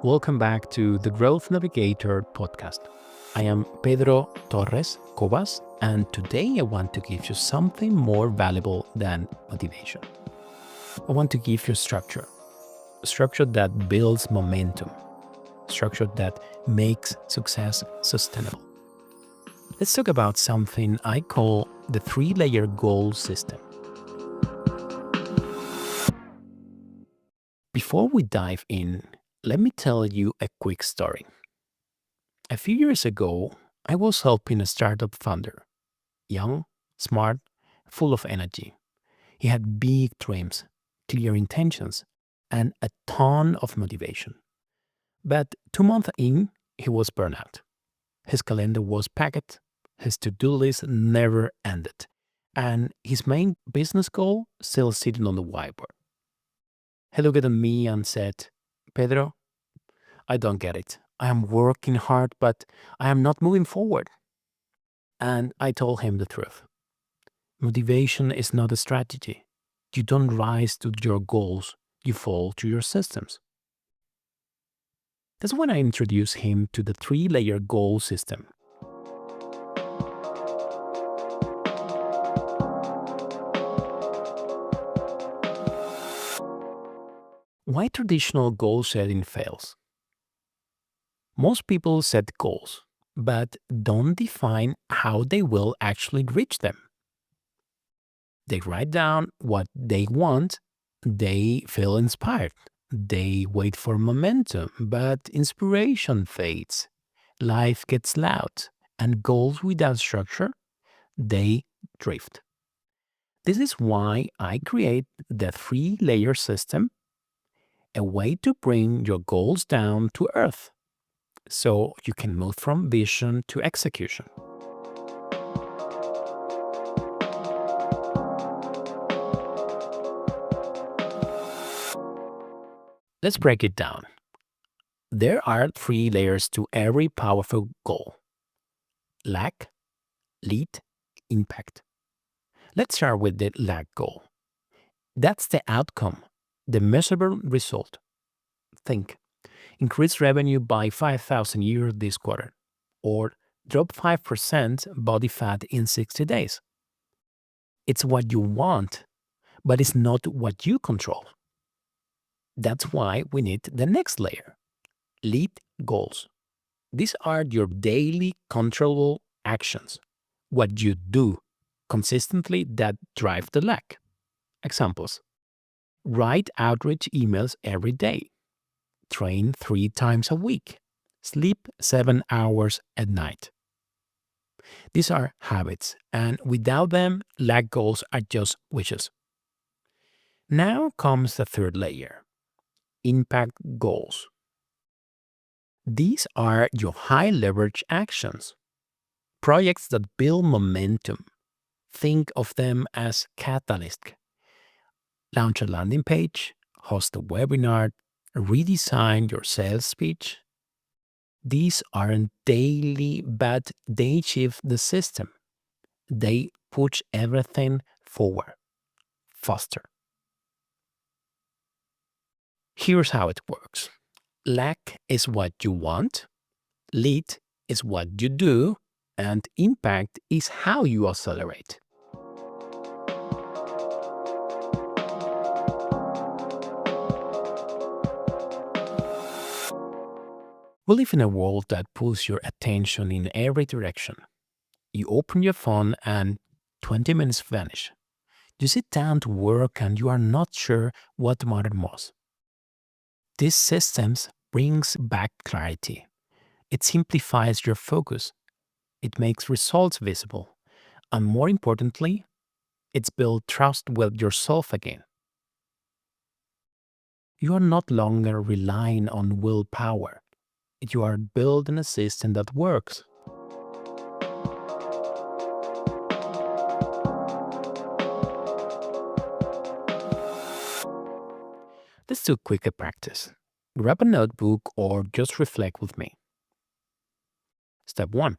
Welcome back to the Growth Navigator podcast. I am Pedro Torres Cobas, and today I want to give you something more valuable than motivation. I want to give you structure, structure that builds momentum, structure that makes success sustainable. Let's talk about something I call the three-layer goal system. Before we dive in, let me tell you a quick story. A few years ago, I was helping a startup founder, young, smart, full of energy. He had big dreams, clear intentions, and a ton of motivation. But 2 months in, he was burned out. His calendar was packed, his to-do list never ended, and his main business goal still sitting on the whiteboard. He looked at me and said, "Pedro, I don't get it. I am working hard, but I am not moving forward." And I told him the truth. Motivation is not a strategy. You don't rise to your goals, you fall to your systems. That's when I introduced him to the three-layer goal system. Why traditional goal setting fails? Most people set goals, but don't define how they will actually reach them. They write down what they want, they feel inspired, they wait for momentum, but inspiration fades. Life gets loud, and goals without structure, they drift. This is why I create the three-layer system, a way to bring your goals down to earth, so you can move from vision to execution. Let's break it down. There are three layers to every powerful goal: lack, lead, impact. Let's start with the lack goal. That's the outcome, the measurable result. Think, increase revenue by 5,000 euros this quarter, or drop 5% body fat in 60 days. It's what you want, but it's not what you control. That's why we need the next layer, lead goals. These are your daily controllable actions, what you do consistently that drive the lack. Examples: write outreach emails every day, train 3 times a week, sleep 7 hours at night. These are habits, and without them, lack goals are just wishes. Now comes the third layer, impact goals. These are your high leverage actions, projects that build momentum. Think of them as catalysts. Launch a landing page, host a webinar, redesign your sales speech. These aren't daily, but they shift the system. They push everything forward, faster. Here's how it works. Lack is what you want, lead is what you do, and impact is how you accelerate. We live in a world that pulls your attention in every direction. You open your phone and 20 minutes vanish. You sit down to work and you are not sure what matters most. These systems brings back clarity. It simplifies your focus. It makes results visible. And more importantly, it's built trust with yourself again. You are not longer relying on willpower. You are building a system that works. Let's do a quick practice. Grab a notebook or just reflect with me. Step 1.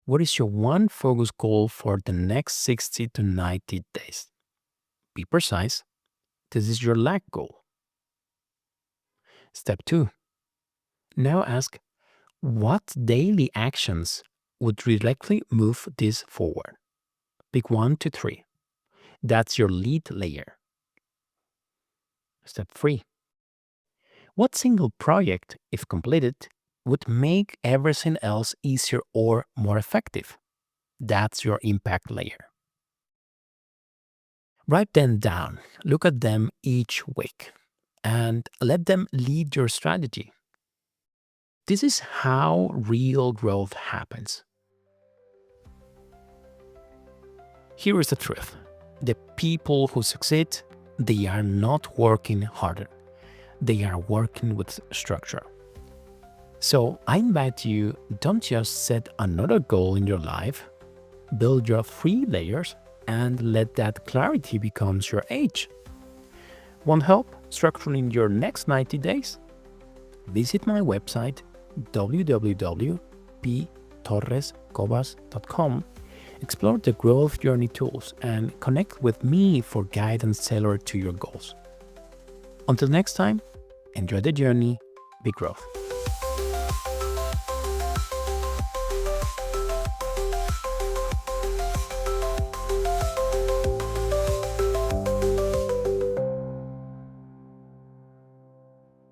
What is your one focus goal for the next 60 to 90 days? Be precise. This is your lack goal. Step 2. Now ask, what daily actions would directly move this forward? Pick 1 to 3. That's your lead layer. Step 3. What single project, if completed, would make everything else easier or more effective? That's your impact layer. Write them down, look at them each week, and let them lead your strategy. This is how real growth happens. Here is the truth. The people who succeed, they are not working harder. They are working with structure. So I invite you, don't just set another goal in your life, build your 3 layers and let that clarity becomes your age. Want help structuring your next 90 days? Visit my website www.ptorrescobas.com, explore the growth journey tools, and connect with me for guidance tailored to your goals. Until next time, enjoy the journey, big growth.